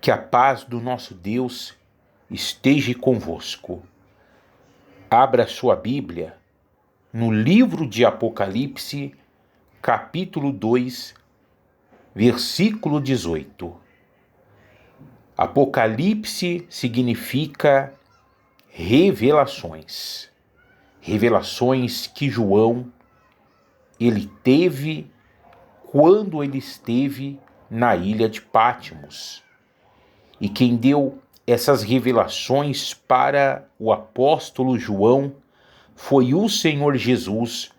Que a paz do nosso Deus esteja convosco. Abra sua Bíblia no livro de Apocalipse, capítulo 2, versículo 18. Apocalipse significa revelações. Revelações que João ele teve quando ele esteve na ilha de Patmos. E quem deu essas revelações para o apóstolo João foi o Senhor Jesus,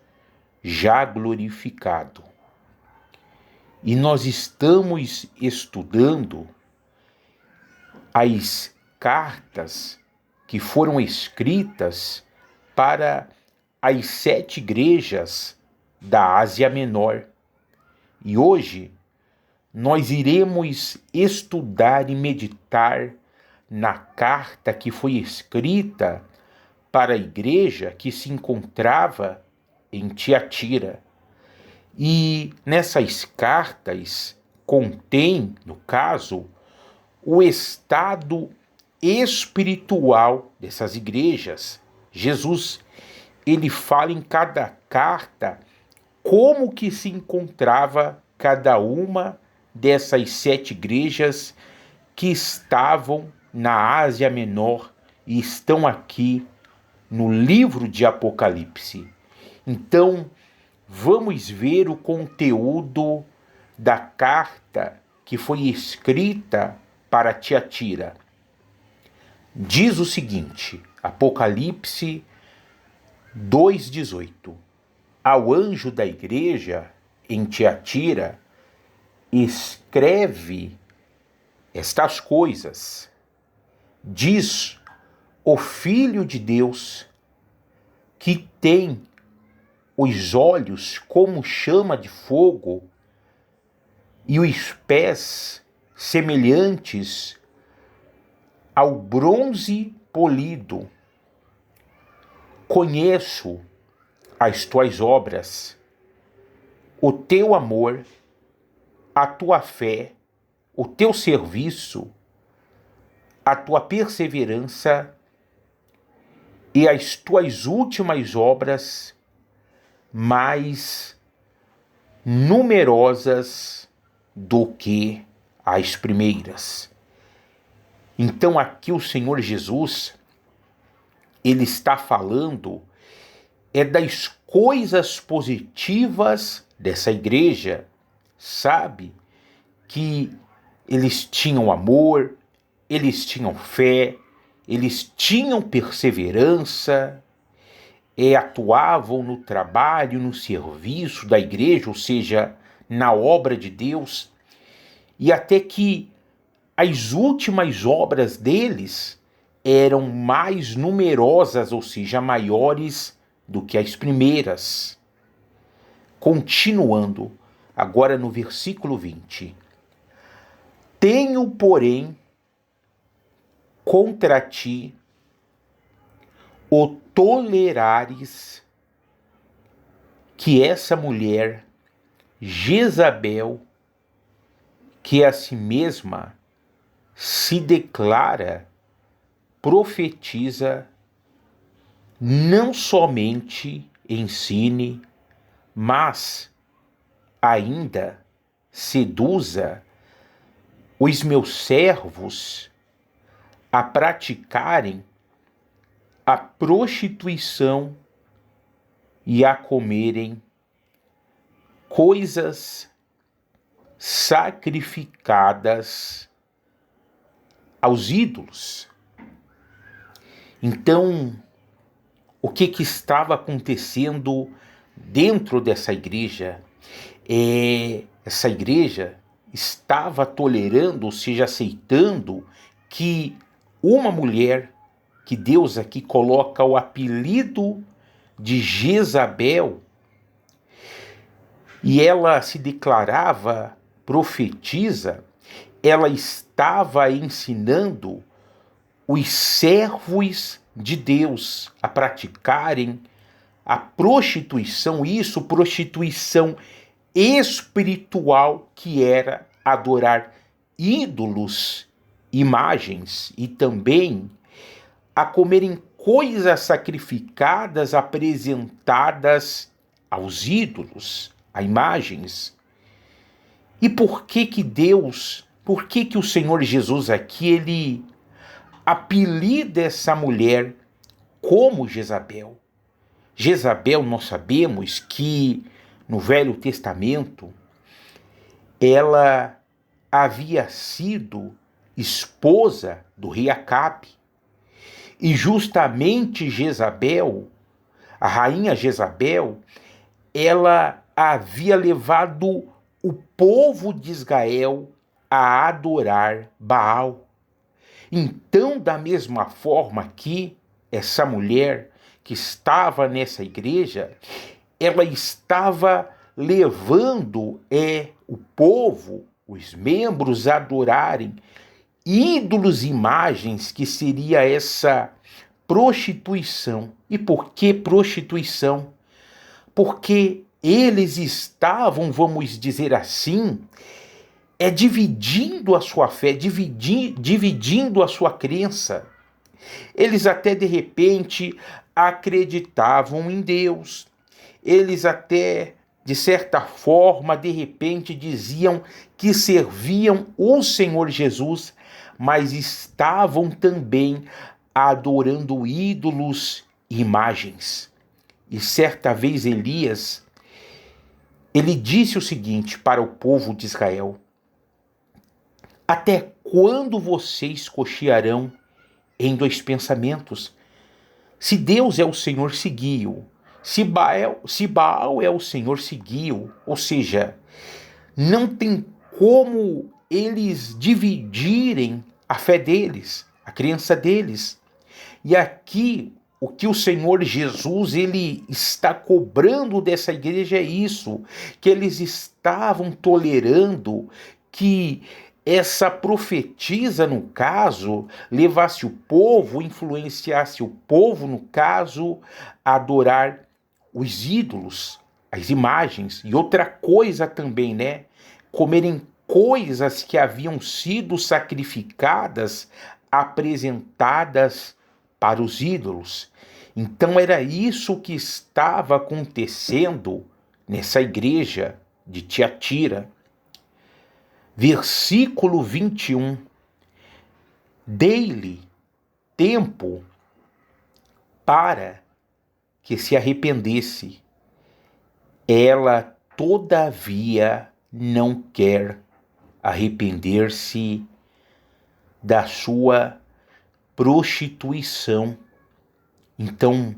já glorificado. E nós estamos estudando as cartas que foram escritas para as 7 igrejas da Ásia Menor. E hoje nós iremos estudar e meditar na carta que foi escrita para a igreja que se encontrava em Tiatira. E nessas cartas contém, no caso, o estado espiritual dessas igrejas. Jesus, ele fala em cada carta como que se encontrava cada uma dessas 7 igrejas que estavam na Ásia Menor e estão aqui no livro de Apocalipse. Então, vamos ver o conteúdo da carta que foi escrita para Tiatira. Diz o seguinte, Apocalipse 2,18. Ao anjo da igreja em Tiatira, escreve estas coisas. Diz o Filho de Deus, que tem os olhos como chama de fogo e os pés semelhantes ao bronze polido. Conheço as tuas obras, o teu amor, a tua fé, o teu serviço, a tua perseverança e as tuas últimas obras mais numerosas do que as primeiras. Então aqui o Senhor Jesus, ele está falando das coisas positivas dessa igreja. Sabe que eles tinham amor, eles tinham fé, eles tinham perseverança, atuavam no trabalho, no serviço da igreja, ou seja, na obra de Deus, e até que as últimas obras deles eram mais numerosas, ou seja, maiores do que as primeiras. Continuando, agora no versículo 20. Tenho, porém, contra ti o tolerares que essa mulher, Jezabel, que a si mesma se declara, profetiza, não somente ensine, mas ainda seduza os meus servos a praticarem a prostituição e a comerem coisas sacrificadas aos ídolos. Então, o que estava acontecendo dentro dessa igreja? Essa igreja estava tolerando, ou seja, aceitando que uma mulher, que Deus aqui coloca o apelido de Jezabel, e ela se declarava profetisa, ela estava ensinando os servos de Deus a praticarem a prostituição, prostituição espiritual, que era adorar ídolos imagens e também a comerem coisas sacrificadas apresentadas aos ídolos, a imagens. E por que que o Senhor Jesus aqui, ele apelida essa mulher como Jezabel? Jezabel, nós sabemos que no Velho Testamento ela havia sido esposa do rei Acabe. E justamente Jezabel, a rainha Jezabel, ela havia levado o povo de Israel a adorar Baal. Então, da mesma forma que essa mulher que estava nessa igreja, ela estava levando o povo, os membros, a adorarem ídolos, imagens, que seria essa prostituição. E por que prostituição? Porque eles estavam, vamos dizer assim, dividindo a sua fé, dividindo a sua crença. Eles até de repente acreditavam em Deus. Eles até, de certa forma, de repente diziam que serviam o Senhor Jesus, mas estavam também adorando ídolos e imagens. E certa vez Elias, ele disse o seguinte para o povo de Israel: até quando vocês cochearão em dois pensamentos? Se Deus é o Senhor, segui-o. Se Baal é o Senhor, segui-o. Ou seja, não tem como eles dividirem a fé deles, a crença deles. E aqui, o que o Senhor Jesus ele está cobrando dessa igreja é isso, que eles estavam tolerando que essa profetisa, no caso, levasse o povo, influenciasse o povo, no caso, a adorar os ídolos, as imagens. E outra coisa também, né? Comerem coisas que haviam sido sacrificadas, apresentadas para os ídolos. Então era isso que estava acontecendo nessa igreja de Tiatira. Versículo 21. Dei-lhe tempo para que se arrependesse. Ela, todavia, não quer arrepender-se da sua prostituição. Então,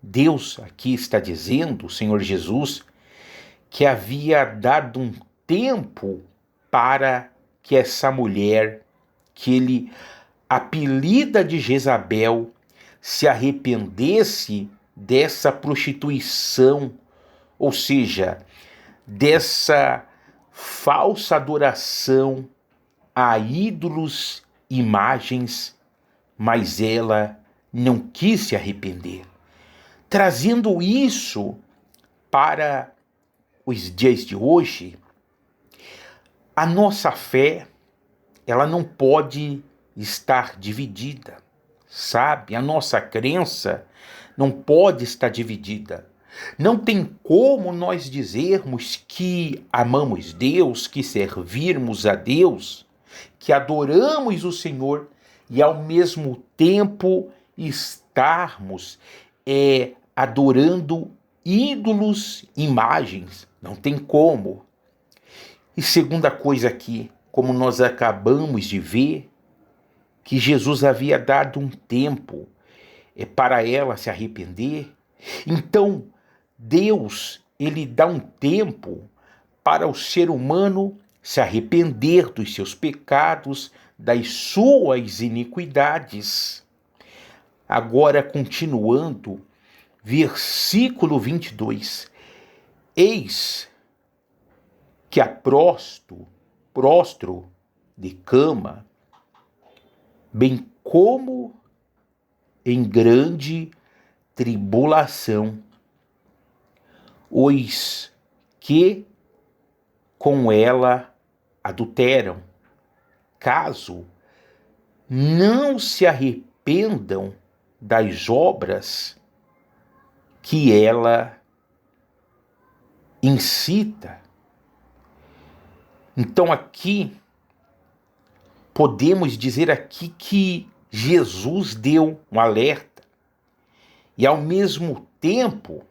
Deus aqui está dizendo, o Senhor Jesus, que havia dado um tempo para que essa mulher, que ele apelida de Jezabel, se arrependesse dessa prostituição, ou seja, dessa falsa adoração a ídolos, imagens, mas ela não quis se arrepender. Trazendo isso para os dias de hoje, a nossa fé, ela não pode estar dividida, sabe? A nossa crença não pode estar dividida. Não tem como nós dizermos que amamos Deus, que servirmos a Deus, que adoramos o Senhor e ao mesmo tempo estarmos adorando ídolos, imagens. Não tem como. E segunda coisa aqui, como nós acabamos de ver, que Jesus havia dado um tempo para ela se arrepender. Então, Deus, ele dá um tempo para o ser humano se arrepender dos seus pecados, das suas iniquidades. Agora, continuando, versículo 22. Eis que a prostro de cama, bem como em grande tribulação, os que com ela adulteram, caso não se arrependam das obras que ela incita. Então aqui podemos dizer aqui que Jesus deu um alerta e ao mesmo tempo,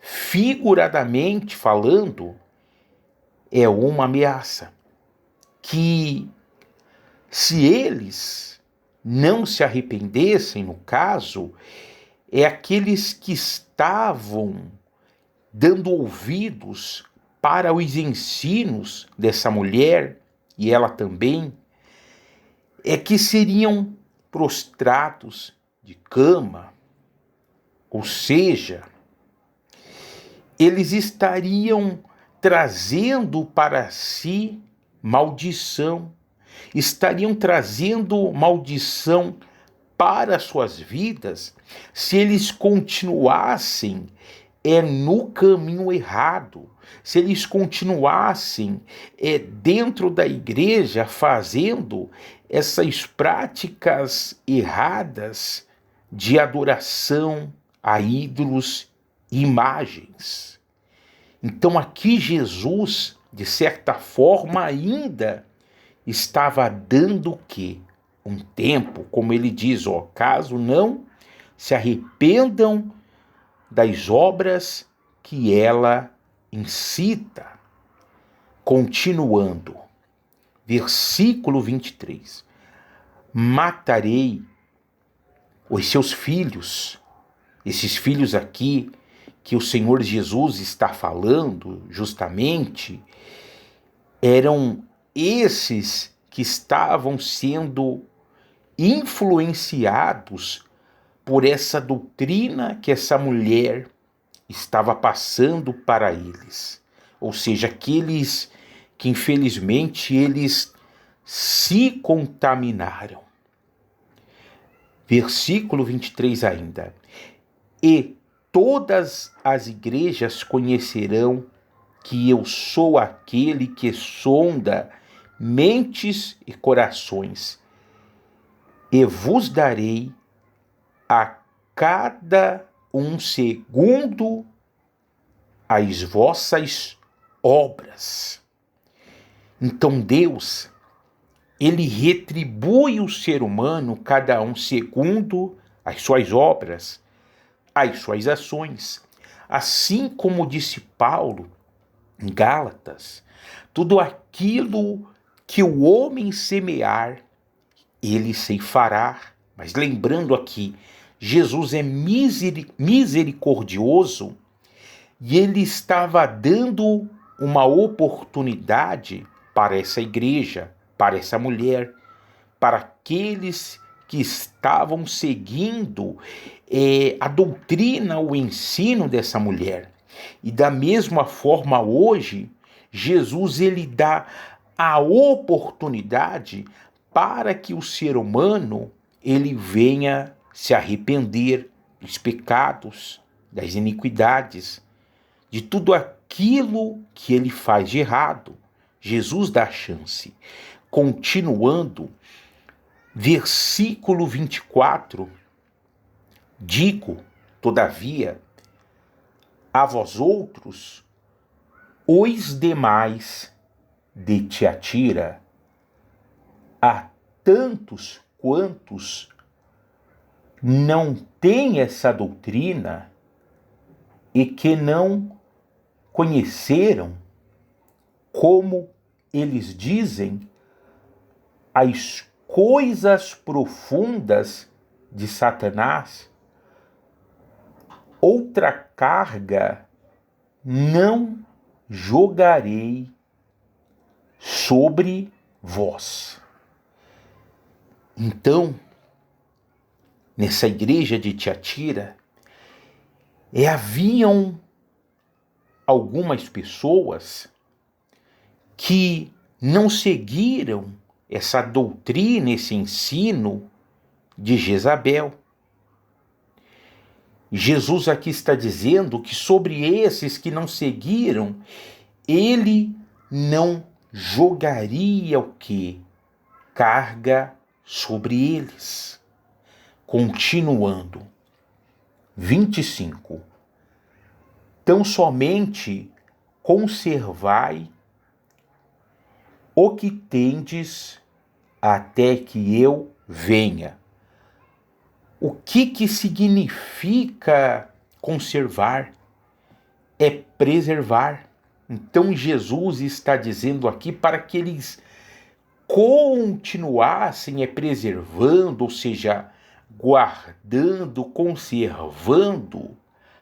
figuradamente falando, é uma ameaça que se eles não se arrependessem, no caso, é aqueles que estavam dando ouvidos para os ensinos dessa mulher, e ela também, é que seriam prostrados de cama, ou seja, eles estariam trazendo para si maldição, estariam trazendo maldição para suas vidas se eles continuassem no caminho errado, se eles continuassem dentro da igreja fazendo essas práticas erradas de adoração a ídolos e imagens. Então aqui Jesus, de certa forma, ainda estava dando o quê? Um tempo, como ele diz, caso não se arrependam das obras que ela incita. Continuando, versículo 23. Matarei os seus filhos. Esses filhos aqui que o Senhor Jesus está falando, justamente, eram esses que estavam sendo influenciados por essa doutrina que essa mulher estava passando para eles. Ou seja, aqueles que infelizmente eles se contaminaram. Versículo 23 ainda. E todas as igrejas conhecerão que eu sou aquele que sonda mentes e corações, e vos darei a cada um segundo as vossas obras. Então Deus, ele retribui o ser humano, cada um segundo as suas obras, as suas ações. Assim como disse Paulo em Gálatas, tudo aquilo que o homem semear, ele ceifará. Mas lembrando aqui, Jesus é misericordioso e ele estava dando uma oportunidade para essa igreja, para essa mulher, para aqueles que estavam seguindo a doutrina, o ensino dessa mulher. E da mesma forma hoje, Jesus ele dá a oportunidade para que o ser humano ele venha se arrepender dos pecados, das iniquidades, de tudo aquilo que ele faz de errado. Jesus dá a chance. Continuando, versículo 24, digo, todavia, a vós outros, os demais de Tiatira, a tantos quantos não têm essa doutrina e que não conheceram, como eles dizem, as coisas profundas de Satanás, outra carga não jogarei sobre vós. Então, nessa igreja de Tiatira, haviam algumas pessoas que não seguiram essa doutrina, esse ensino de Jezabel. Jesus aqui está dizendo que sobre esses que não seguiram, ele não jogaria o quê? Carga sobre eles. Continuando, 25. Tão somente conservai o que tendes até que eu venha. O que significa conservar? É preservar. Então Jesus está dizendo aqui para que eles continuassem preservando, ou seja, guardando, conservando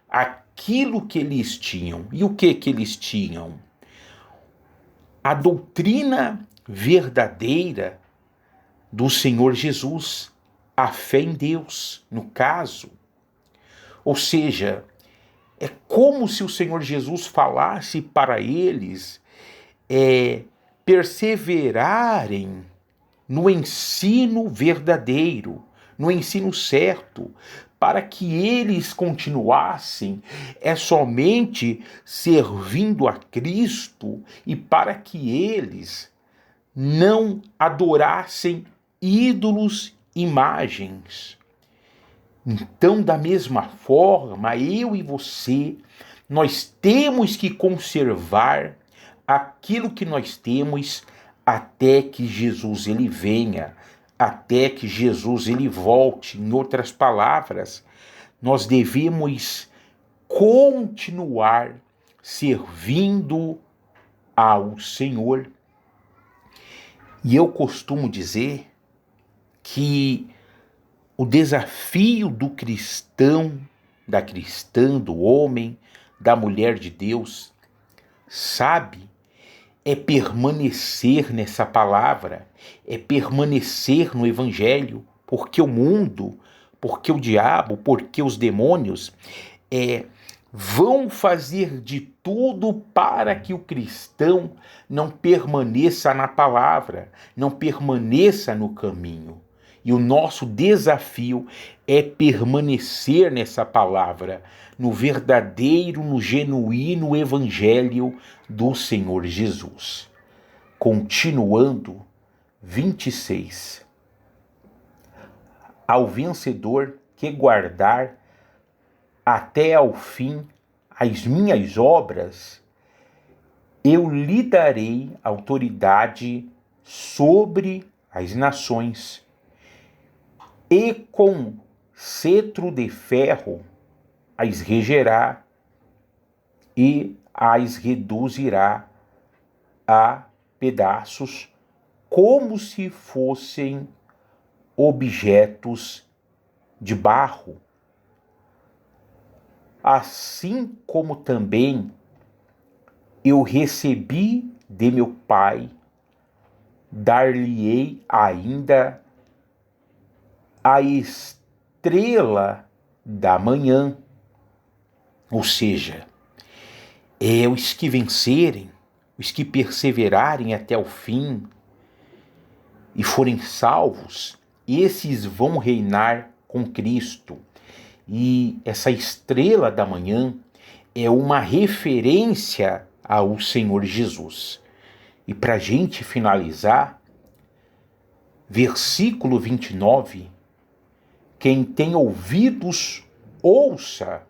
aquilo que eles tinham. E o que eles tinham? A doutrina verdadeira do Senhor Jesus, a fé em Deus, no caso. Ou seja, é como se o Senhor Jesus falasse para eles perseverarem no ensino verdadeiro, no ensino certo, para que eles continuassem somente servindo a Cristo e para que eles não adorassem ídolos, imagens. Então, da mesma forma, eu e você, nós temos que conservar aquilo que nós temos até que Jesus ele venha, até que Jesus ele volte. Em outras palavras, nós devemos continuar servindo ao Senhor. E eu costumo dizer que o desafio do cristão, da cristã, do homem, da mulher de Deus, sabe, é permanecer nessa palavra, é permanecer no Evangelho, porque o mundo, porque o diabo, porque os demônios vão fazer de tudo para que o cristão não permaneça na palavra, não permaneça no caminho. E o nosso desafio é permanecer nessa palavra, no verdadeiro, no genuíno evangelho do Senhor Jesus. Continuando, 26. Ao vencedor que guardar até ao fim as minhas obras, eu lhe darei autoridade sobre as nações, e com cetro de ferro as regerá e as reduzirá a pedaços, como se fossem objetos de barro. Assim como também eu recebi de meu Pai, dar-lhe-ei ainda a estrela da manhã. Ou seja, os que vencerem, os que perseverarem até o fim e forem salvos, esses vão reinar com Cristo. E essa estrela da manhã é uma referência ao Senhor Jesus. E para a gente finalizar, versículo 29, quem tem ouvidos, ouça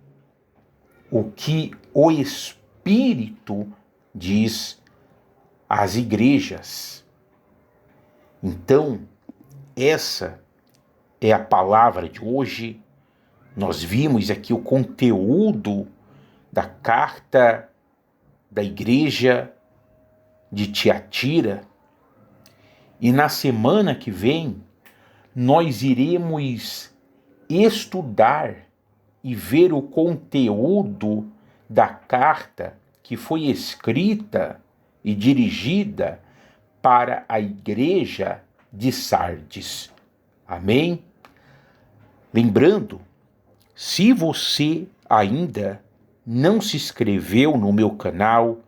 o que o Espírito diz às igrejas. Então, essa é a palavra de hoje. Nós vimos aqui o conteúdo da carta da igreja de Tiatira. E na semana que vem, nós iremos estudar e ver o conteúdo da carta que foi escrita e dirigida para a igreja de Sardes. Amém? Lembrando, se você ainda não se inscreveu no meu canal,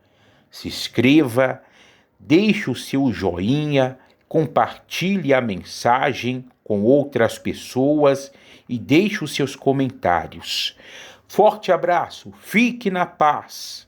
se inscreva, deixe o seu joinha, compartilhe a mensagem com outras pessoas e deixe os seus comentários. Forte abraço, fique na paz.